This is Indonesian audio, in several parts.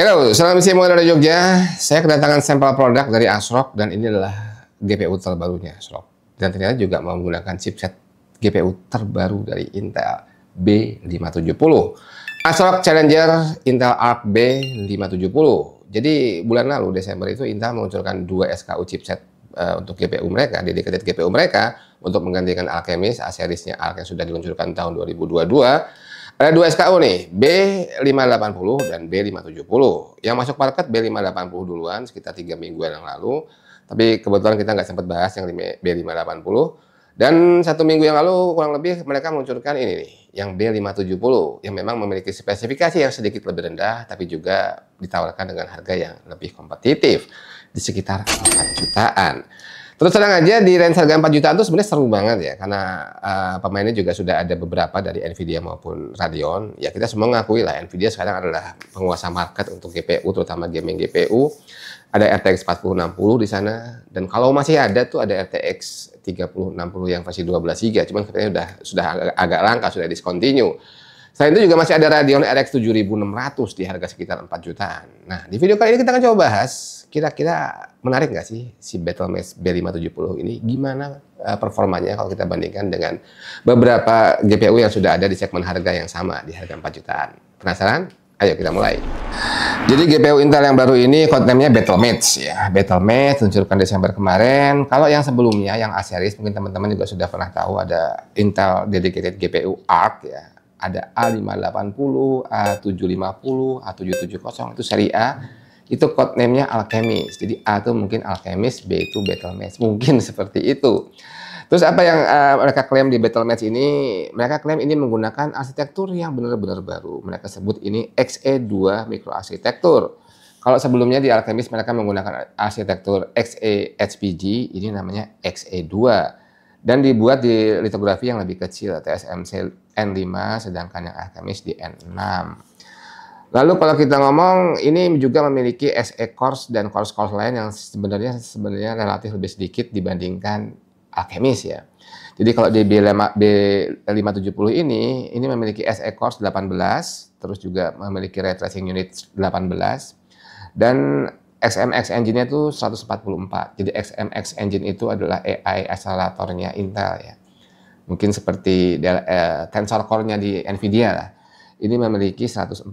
Halo, selamat siang dari Jogja. Saya kedatangan sampel produk dari ASRock dan ini adalah GPU terbarunya ASRock. Dan ternyata juga menggunakan chipset GPU terbaru dari Intel B570. ASRock Challenger Intel Arc B570. Jadi bulan lalu Desember itu Intel meluncurkan 2 SKU chipset untuk GPU mereka, dedicated GPU mereka untuk menggantikan Alchemist A-seriesnya Arc yang sudah diluncurkan tahun 2022. Ada 2 SKU nih, B580 dan B570. Yang masuk market B580 duluan, sekitar 3 mingguan yang lalu. Tapi kebetulan kita nggak sempat bahas yang B580. Dan 1 minggu yang lalu, kurang lebih mereka meluncurkan ini nih, yang B570. Yang memang memiliki spesifikasi yang sedikit lebih rendah, tapi juga ditawarkan dengan harga yang lebih kompetitif. Di sekitar 4 jutaan. Terus terang aja di range harga 4 jutaan itu sebenarnya seru banget ya, karena pemainnya juga sudah ada beberapa dari Nvidia maupun Radeon. Ya kita semua ngakui lah Nvidia sekarang adalah penguasa market untuk GPU, terutama gaming GPU. Ada RTX 4060 di sana, dan kalau masih ada tuh ada RTX 3060 yang versi 12 GB, cuman katanya sudah agak langka, sudah discontinue. Selain itu juga masih ada Radeon RX 7600 di harga sekitar 4 jutaan. Nah, di video kali ini kita akan coba bahas, kira-kira menarik nggak sih si Battlematch B570 ini? Gimana performanya kalau kita bandingkan dengan beberapa GPU yang sudah ada di segmen harga yang sama di harga 4 jutaan. Penasaran? Ayo kita mulai. Jadi GPU Intel yang baru ini codename-nya Battlematch ya. Battlematch luncurkan Desember kemarin. Kalau yang sebelumnya, yang A-series, mungkin teman-teman juga sudah pernah tahu ada Intel dedicated GPU Arc ya. Ada A580, A750, A770, itu seri A. Itu codename-nya Alchemist. Jadi A itu mungkin Alchemist, B itu Battlematch. Mungkin seperti itu. Terus apa yang mereka klaim di Battlematch ini? Mereka klaim ini menggunakan arsitektur yang benar-benar baru. Mereka sebut ini XE2 microarsitektur. Kalau sebelumnya di Alchemist mereka menggunakan arsitektur XE-HPG, ini namanya XE2. Dan dibuat di litografi yang lebih kecil, TSMC N5, sedangkan yang Alchemist di N6. Lalu kalau kita ngomong, ini juga memiliki SE cores dan cores-cores lain yang sebenarnya relatif lebih sedikit dibandingkan Alchemist ya. Jadi kalau di B570 ini memiliki SE cores 18, terus juga memiliki ray tracing unit 18, dan XMX engine-nya itu 144. Jadi XMX engine itu adalah AI acceleratornya Intel ya. Mungkin seperti Tensor Core-nya di Nvidia lah. Ini memiliki 144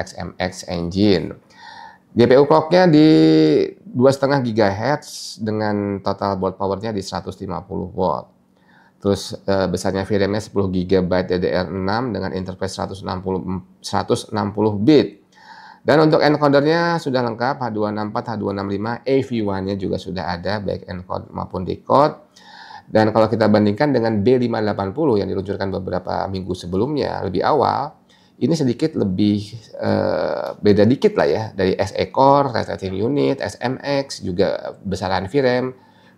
XMX engine. GPU clock-nya di 2,5 GHz dengan total board power-nya di 150 watt. Terus besarnya VRAM-nya 10 GB DDR6 dengan interface 160 bit. Dan untuk encodernya sudah lengkap, H264, H265, AV1-nya juga sudah ada, baik encode maupun decode. Dan kalau kita bandingkan dengan B580 yang diluncurkan beberapa minggu sebelumnya, lebih awal, ini sedikit lebih beda dikit lah ya, dari SE Core, ray tracing unit, SMX, juga besaran VRAM.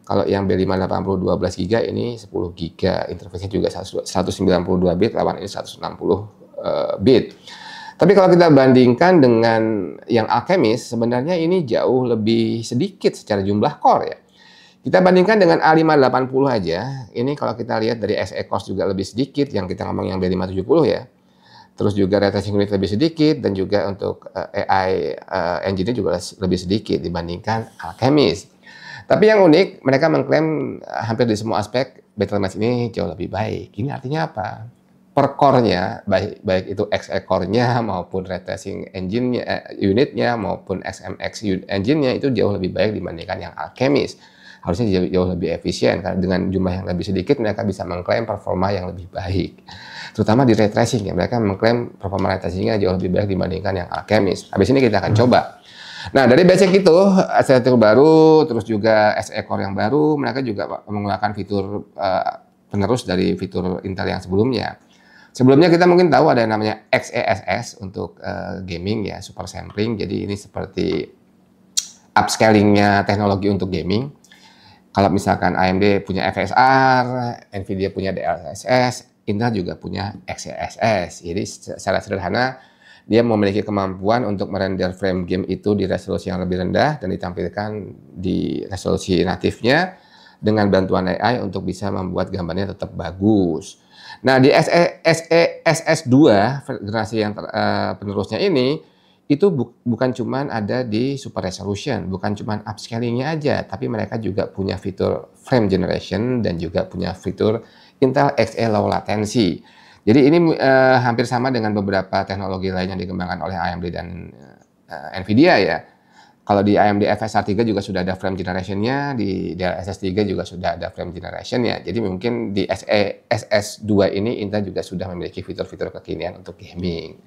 Kalau yang B580 12 GB ini 10 GB, interface-nya juga 192 bit, lawan ini 160 bit. Tapi kalau kita bandingkan dengan yang Alchemist, sebenarnya ini jauh lebih sedikit secara jumlah core ya. Kita bandingkan dengan A580 aja, ini kalau kita lihat dari SE cores juga lebih sedikit, yang kita ngomong yang B570 ya. Terus juga ray tracing unit lebih sedikit, dan juga untuk AI engine-nya juga lebih sedikit dibandingkan Alchemist. Tapi yang unik, mereka mengklaim hampir di semua aspek Battlematch ini jauh lebih baik. Ini artinya apa? Per core-nya, baik itu XE core-nya maupun ray tracing engine-nya, unitnya maupun XMX engine-nya itu jauh lebih baik dibandingkan yang Alchemist. Harusnya jauh lebih efisien, karena dengan jumlah yang lebih sedikit mereka bisa mengklaim performa yang lebih baik. Terutama di ray tracing ya, mereka mengklaim performa ray tracing-nya jauh lebih baik dibandingkan yang Alchemist. Habis ini kita akan coba. Nah, dari basic itu, arsitektur baru, terus juga SE core yang baru, mereka juga menggunakan fitur penerus dari fitur Intel yang sebelumnya. Sebelumnya kita mungkin tahu ada yang namanya XeSS untuk gaming ya, super sampling. Jadi ini seperti upscaling-nya teknologi untuk gaming. Kalau misalkan AMD punya FSR, Nvidia punya DLSS, Intel juga punya XeSS. Jadi secara sederhana dia memiliki kemampuan untuk merender frame game itu di resolusi yang lebih rendah dan ditampilkan di resolusi natifnya dengan bantuan AI untuk bisa membuat gambarnya tetap bagus. Nah, di SS2 generasi yang penerusnya ini itu bukan cuman ada di super resolution, bukan cuman upscaling-nya aja, tapi mereka juga punya fitur frame generation dan juga punya fitur Intel Xe Low Latency. Jadi ini hampir sama dengan beberapa teknologi lain yang dikembangkan oleh AMD dan Nvidia ya. Kalau di AMD FSR3 juga sudah ada frame generation-nya, di Dell SS3 juga sudah ada frame generation-nya. Jadi mungkin di SS2 ini Intel juga sudah memiliki fitur-fitur kekinian untuk gaming.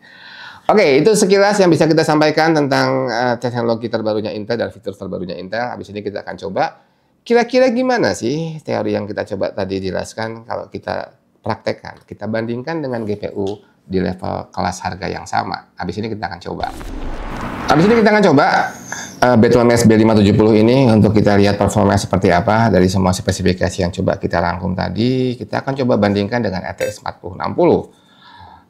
Oke, itu sekilas yang bisa kita sampaikan tentang teknologi terbarunya Intel dan fitur terbarunya Intel. Habis ini kita akan coba kira-kira gimana sih teori yang kita coba tadi jelaskan kalau kita praktekkan, kita bandingkan dengan GPU di level kelas harga yang sama. Habis ini kita akan coba. Habis ini kita akan coba Battle.Max B570 ini untuk kita lihat performa seperti apa dari semua spesifikasi yang coba kita rangkum tadi. Kita akan coba bandingkan dengan RTX 4060.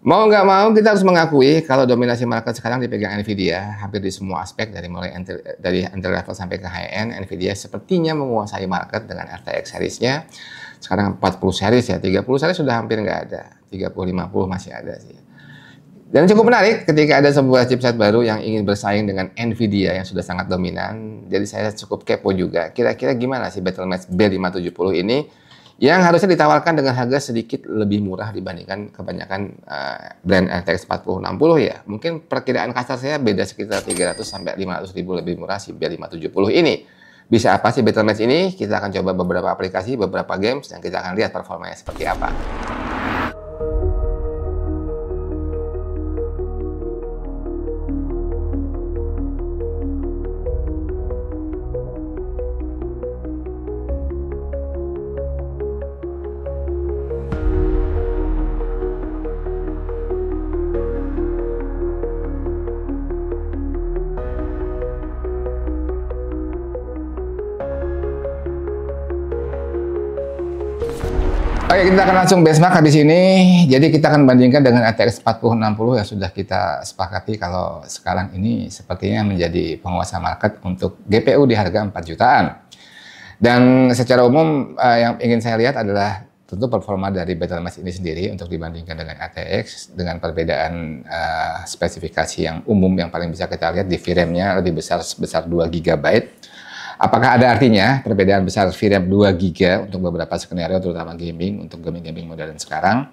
Mau nggak mau kita harus mengakui kalau dominasi market sekarang dipegang Nvidia hampir di semua aspek dari mulai entry level sampai ke high end. Nvidia sepertinya menguasai market dengan RTX seriesnya. Sekarang 40 series ya, 30 series sudah hampir nggak ada, 30-50 masih ada sih. Dan cukup menarik ketika ada sebuah chipset baru yang ingin bersaing dengan Nvidia yang sudah sangat dominan. Jadi saya cukup kepo juga, kira-kira gimana sih Battle.Max B570 ini yang harusnya ditawarkan dengan harga sedikit lebih murah dibandingkan kebanyakan brand RTX 4060 ya. Mungkin perkiraan kasar saya beda sekitar 300 sampai 500 ribu lebih murah si B570 ini. Bisa apa sih Battle.Max ini? Kita akan coba beberapa aplikasi, beberapa games, dan kita akan lihat performanya seperti apa. Oke, kita akan langsung benchmark habis ini. Jadi kita akan bandingkan dengan RTX 4060 yang sudah kita sepakati kalau sekarang ini sepertinya menjadi penguasa market untuk GPU di harga 4 jutaan. Dan secara umum yang ingin saya lihat adalah tentu performa dari Battle.Max ini sendiri untuk dibandingkan dengan RTX dengan perbedaan spesifikasi yang umum yang paling bisa kita lihat di VRAM-nya lebih besar sebesar 2 GB. Apakah ada artinya perbedaan besar VRAM 2 GB untuk beberapa skenario terutama gaming, untuk gaming-gaming modern sekarang?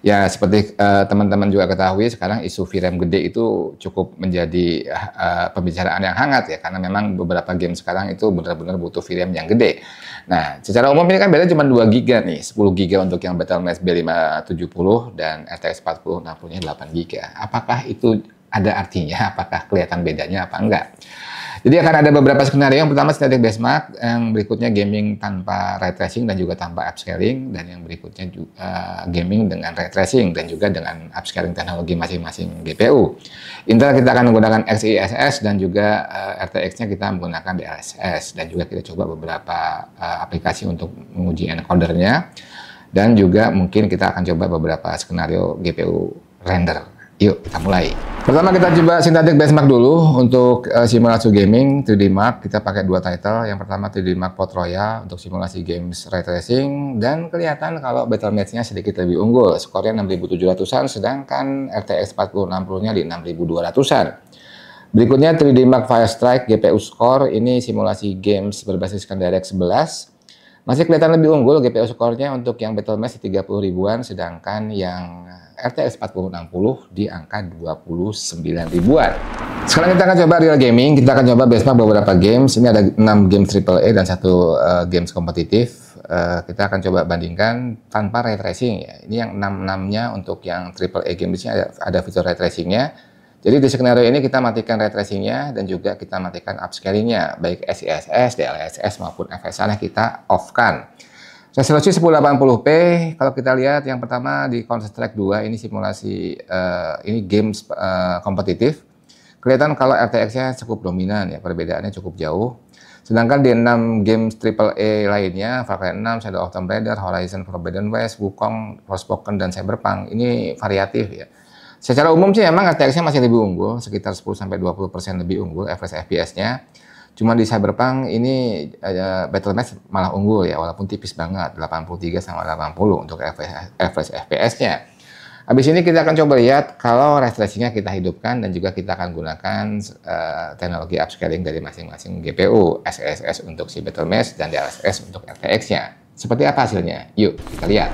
Ya seperti teman-teman juga ketahui sekarang isu VRAM gede itu cukup menjadi pembicaraan yang hangat ya, karena memang beberapa game sekarang itu benar-benar butuh VRAM yang gede. Nah secara umum ini kan beda cuma 2 GB nih, 10 GB untuk yang Battle.Max B570 dan RTX 4060-nya 8 GB. Apakah itu ada artinya? Apakah kelihatan bedanya apa enggak? Jadi akan ada beberapa skenario. Yang pertama static benchmark, yang berikutnya gaming tanpa ray tracing dan juga tanpa upscaling, dan yang berikutnya juga gaming dengan ray tracing dan juga dengan upscaling teknologi masing-masing GPU. Intel kita akan menggunakan XeSS dan juga RTX-nya kita menggunakan DLSS, dan juga kita coba beberapa aplikasi untuk menguji encodernya, dan juga mungkin kita akan coba beberapa skenario GPU render. Yuk kita mulai. Pertama kita coba synthetic benchmark dulu untuk simulasi gaming 3D Mark. Kita pakai dua title. Yang pertama 3D Mark Port Royal untuk simulasi games ray tracing, dan kelihatan kalau Battle.Max-nya sedikit lebih unggul. Skornya 6700-an sedangkan RTX 4060-nya di 6200-an. Berikutnya 3D Mark Firestrike GPU Score, ini simulasi games berbasiskan DirectX 11. Masih kelihatan lebih unggul GPU skornya untuk yang Battle.Max di 30 ribuan, sedangkan yang RTX 4060 di angka 29 ribuan. Sekarang kita akan coba real gaming, kita akan coba benchmark beberapa games. Ini ada 6 games AAA dan 1 games kompetitif. Kita akan coba bandingkan tanpa ray tracing ya. Ini yang 6-6-nya untuk yang AAA gamesnya ada fitur ray tracingnya. Jadi di skenario ini kita matikan ray tracingnya dan juga kita matikan upscaling-nya, baik XeSS, DLSS maupun FSR-nya kita off-kan. Resolusi 1080p, kalau kita lihat yang pertama di Counter-Strike 2 ini simulasi ini games kompetitif. Kelihatan kalau RTX-nya cukup dominan ya, perbedaannya cukup jauh. Sedangkan di 6 games AAA lainnya, Far Cry 6, Shadow of Tomb Raider, Horizon Forbidden West, Wukong, Forspoken, dan Cyberpunk ini variatif ya. Secara umum sih memang RTX-nya masih lebih unggul, sekitar 10-20% lebih unggul average FPS-nya. Cuma di Cyberpunk ini Battle.Max malah unggul ya, walaupun tipis banget, 83 sama 80 untuk average FPS-nya. Habis ini kita akan coba lihat kalau ray tracing-nya kita hidupkan dan juga kita akan gunakan teknologi upscaling dari masing-masing GPU, SSS untuk si Battle.Mesh dan DLSS untuk RTX-nya. Seperti apa hasilnya? Yuk kita lihat.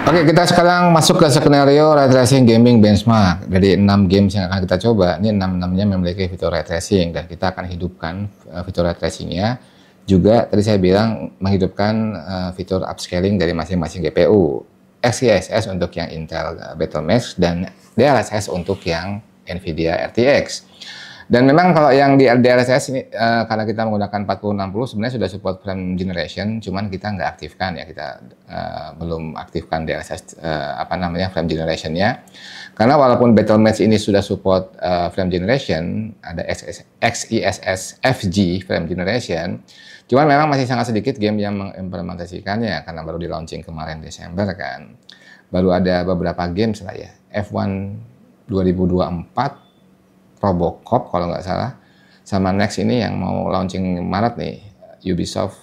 Oke, kita sekarang masuk ke skenario ray tracing gaming benchmark. Dari 6 games yang akan kita coba, ini 6-6-nya memiliki fitur ray tracing dan kita akan hidupkan fitur ray tracing-nya. Juga tadi saya bilang menghidupkan fitur upscaling dari masing-masing GPU. XeSS untuk yang Intel Battle.Mesh dan DLSS untuk yang Nvidia RTX. Dan memang kalau yang di DLSS ini karena kita menggunakan 4060 sebenarnya sudah support frame generation, cuman kita nggak aktifkan ya, kita belum aktifkan DLSS frame generationnya. Karena walaupun Battle.Mesh ini sudah support frame generation, ada XeSS FG frame generation, cuman memang masih sangat sedikit game yang mengimplementasikannya karena baru di launching kemarin Desember kan. Baru ada beberapa games lah ya. F1 2024, Robocop kalau nggak salah, sama Next ini yang mau launching Maret nih, Ubisoft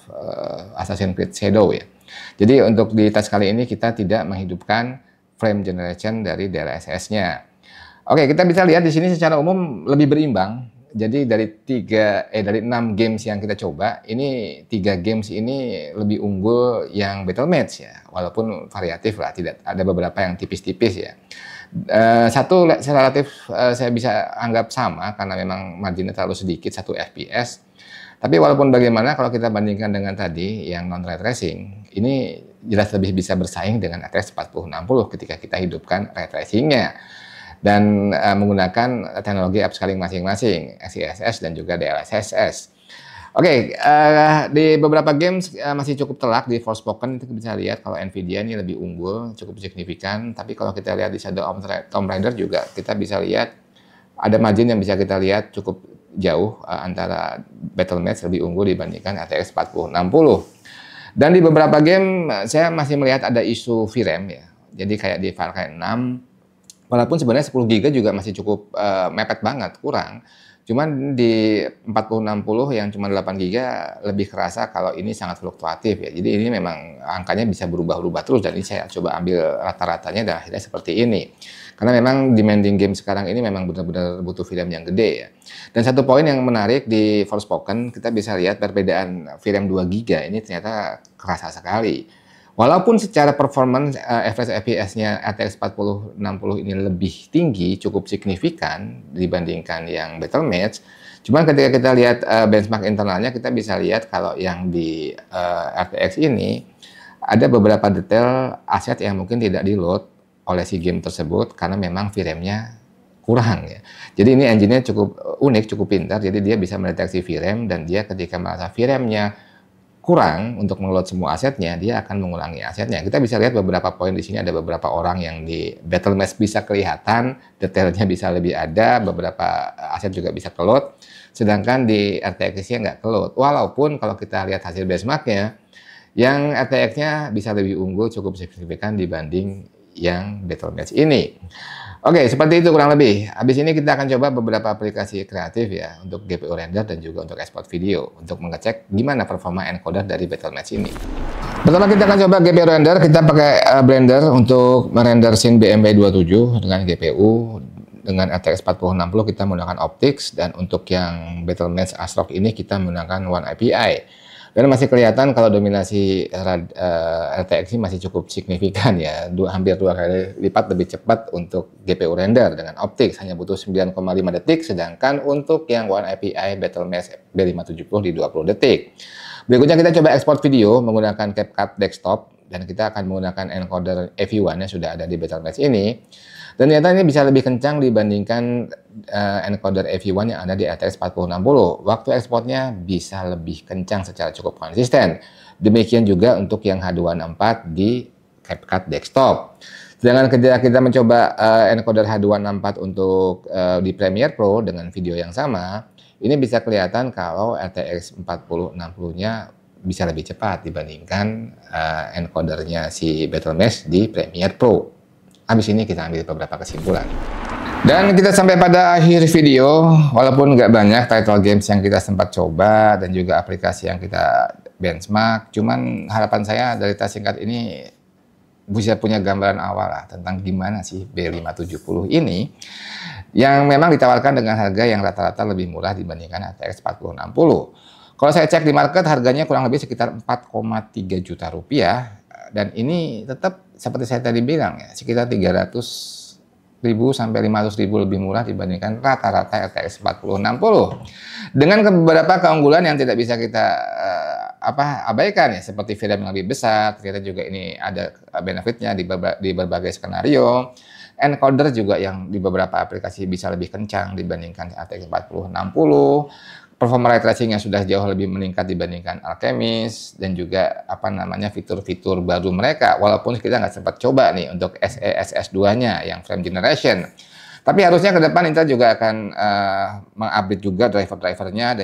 Assassin's Creed Shadow ya. Jadi untuk di tes kali ini kita tidak menghidupkan frame generation dari DLSS-nya. Oke, kita bisa lihat di sini secara umum lebih berimbang. Jadi dari 6 games yang kita coba, ini 3 games ini lebih unggul yang Battle.Mesh ya. Walaupun variatif lah, tidak ada beberapa yang tipis-tipis ya. Satu relatif saya bisa anggap sama karena memang marginnya terlalu sedikit, 1 FPS. Tapi walaupun bagaimana kalau kita bandingkan dengan tadi yang non ray tracing, ini jelas lebih bisa bersaing dengan RTX 4060 ketika kita hidupkan ray tracing-nya. Dan menggunakan teknologi upscaling masing-masing, XeSS dan juga DLSS. Oke, di beberapa games masih cukup telak. Di Forspoken itu bisa lihat kalau Nvidia ini lebih unggul, cukup signifikan. Tapi kalau kita lihat di Shadow of Tomb Raider juga kita bisa lihat ada margin yang bisa kita lihat cukup jauh antara Battle.Mesh lebih unggul dibandingkan RTX 4060. Dan di beberapa game saya masih melihat ada isu VRAM ya. Jadi kayak di Far Cry 6, walaupun sebenarnya 10 GB juga masih cukup mepet banget, kurang. Cuman di 4060 yang cuma 8 GB lebih kerasa kalau ini sangat fluktuatif ya. Jadi ini memang angkanya bisa berubah-ubah terus dan ini saya coba ambil rata-ratanya dan akhirnya seperti ini. Karena memang demanding game sekarang ini memang benar-benar butuh VRAM yang gede ya. Dan satu poin yang menarik di Forspoken, kita bisa lihat perbedaan VRAM 2 GB ini ternyata kerasa sekali. Walaupun secara performance FPS-nya RTX 4060 ini lebih tinggi, cukup signifikan dibandingkan yang Battle.Mesh. Cuman ketika kita lihat benchmark internalnya, kita bisa lihat kalau yang di RTX ini ada beberapa detail aset yang mungkin tidak di-load oleh si game tersebut karena memang VRAM-nya kurang ya. Jadi ini engine-nya cukup unik, cukup pintar. Jadi dia bisa mendeteksi VRAM dan dia ketika merasa VRAM-nya kurang untuk mengelola semua asetnya, dia akan mengulangi asetnya. Kita bisa lihat beberapa poin di sini, ada beberapa orang yang di Battle.Mesh bisa kelihatan, detailnya bisa lebih ada, beberapa aset juga bisa keload, sedangkan di RTX-nya nggak keload. Walaupun kalau kita lihat hasil benchmark-nya, yang RTX-nya bisa lebih unggul cukup signifikan dibanding yang Battle.Mesh ini. Oke, seperti itu kurang lebih. Habis ini kita akan coba beberapa aplikasi kreatif ya untuk GPU render dan juga untuk export video untuk mengecek gimana performa encoder dari Battle.Mesh ini. Pertama kita akan coba GPU render. Kita pakai Blender untuk merender scene BMW 27 dengan GPU dengan RTX 4060 kita menggunakan Optics dan untuk yang Battle.Mesh ASRock ini kita menggunakan One API. Dan masih kelihatan kalau dominasi RTX ini masih cukup signifikan ya, hampir 2 kali lipat lebih cepat untuk GPU render dengan Optics hanya butuh 9,5 detik, sedangkan untuk yang One API Battle.Mesh B570 di 20 detik. Berikutnya kita coba ekspor video menggunakan CapCut Desktop dan kita akan menggunakan encoder AV1 yang sudah ada di Battle.Mesh ini. Dan ternyata ini bisa lebih kencang dibandingkan encoder AV1 yang ada di RTX 4060. Waktu ekspornya bisa lebih kencang secara cukup konsisten. Demikian juga untuk yang H264 di CapCut Desktop. Sedangkan ketika kita mencoba encoder H264 untuk di Premiere Pro dengan video yang sama, ini bisa kelihatan kalau RTX 4060-nya bisa lebih cepat dibandingkan encodernya si Battle.Mesh di Premiere Pro. Habis ini kita ambil beberapa kesimpulan. Dan kita sampai pada akhir video, walaupun nggak banyak title games yang kita sempat coba dan juga aplikasi yang kita benchmark, cuman harapan saya dari tes singkat ini bisa punya gambaran awal lah tentang gimana sih B570 ini yang memang ditawarkan dengan harga yang rata-rata lebih murah dibandingkan ATX 4060. Kalau saya cek di market harganya kurang lebih sekitar 4,3 juta rupiah, dan ini tetap seperti saya tadi bilang ya, sekitar 300.000 sampai 500.000 lebih murah dibandingkan rata-rata RTX 4060. Dengan beberapa keunggulan yang tidak bisa kita abaikan ya, seperti VRAM yang lebih besar, ternyata juga ini ada benefitnya di berbagai skenario. Encoder juga yang di beberapa aplikasi bisa lebih kencang dibandingkan RTX 4060. Performa ray tracing yang sudah jauh lebih meningkat dibandingkan Alchemist, dan juga fitur-fitur baru mereka, walaupun kita nggak sempat coba nih untuk SESS2-nya yang frame generation. Tapi harusnya ke depan Intel juga akan mengupdate juga driver-drivernya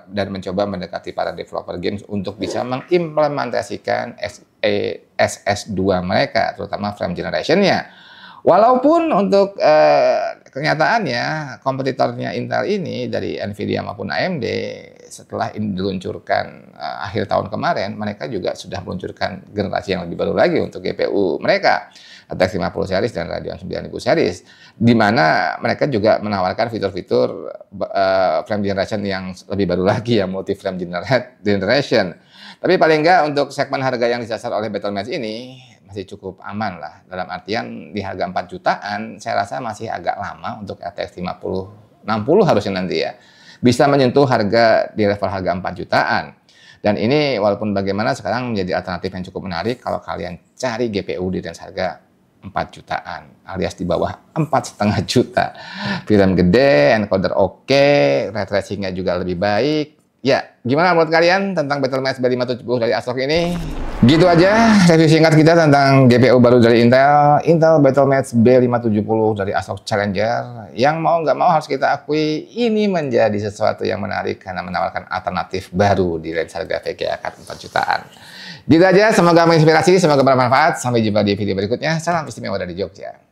dan mencoba mendekati para developer games untuk bisa mengimplementasikan SESS2 mereka, terutama frame generation-nya. Walaupun untuk kenyataannya kompetitornya Intel ini dari Nvidia maupun AMD setelah ini diluncurkan akhir tahun kemarin, mereka juga sudah meluncurkan generasi yang lebih baru lagi untuk GPU mereka, RTX 50 series dan Radeon 9000 series, di mana mereka juga menawarkan fitur-fitur frame generation yang lebih baru lagi, yang multi frame generation. Tapi paling enggak untuk segmen harga yang disasar oleh Battle.Max ini masih cukup aman lah. Dalam artian di harga 4 jutaan, saya rasa masih agak lama untuk RTX 5060 harusnya nanti ya. Bisa menyentuh harga di level harga 4 jutaan. Dan ini walaupun bagaimana sekarang menjadi alternatif yang cukup menarik kalau kalian cari GPU di range harga 4 jutaan alias di bawah 4,5 juta. VRAM gede, encoder oke, ray tracing-nya juga lebih baik. Ya, gimana menurut kalian tentang Battle.Max B570 dari ASRock ini? Gitu aja review singkat kita tentang GPU baru dari Intel Battle.Max B570 dari ASRock Challenger, yang mau nggak mau harus kita akui ini menjadi sesuatu yang menarik karena menawarkan alternatif baru di range harga VGA card 4 jutaan. Gitu aja, semoga menginspirasi, semoga bermanfaat. Sampai jumpa di video berikutnya. Salam istimewa dari Jogja.